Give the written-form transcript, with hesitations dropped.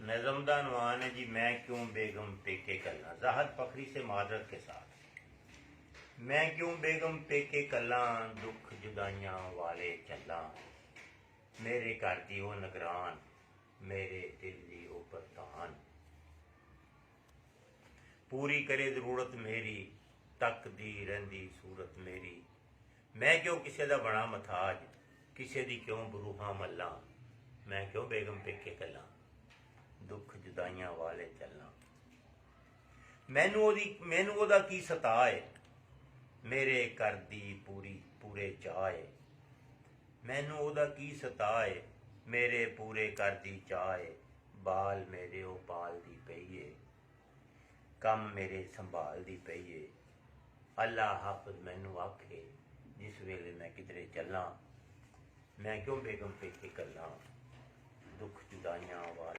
नज़म दा नवान है जी, मैं क्यों बेगम पेके कल्ला। ज़ाहद फखरी से माजरत के साथ। मैं क्यों बेगम पेके कल्ला, दुख जुदाइयां वाले चला। मेरे घर दी ओ नगरान, मेरे दिल दी ओ प्रधान। पूरी करे जरूरत मेरी, तकदी रहिंदी सूरत मेरी। मैं क्यों किसे दा बना मथाज, किसे दी क्यों बरूहां मल्ला। मैं क्यों बेगम पेके कल्ला, दुख जुदाइयां वाले चलना। मैनू ओदा की सताए, मेरे घर दी पूरे चाहे। मैनू ओदा की सताए, मेरे पूरे घर दी चाहे। बाल मेरे ओ पाल दी पईए, कम मेरे संभाल दी पईए। अल्लाह हाफिज मैनू आखे, जिस वेले मैं किधरे चलना। मैं क्यों बेगम पेके कल्ला, दुख जुदाइयां वाले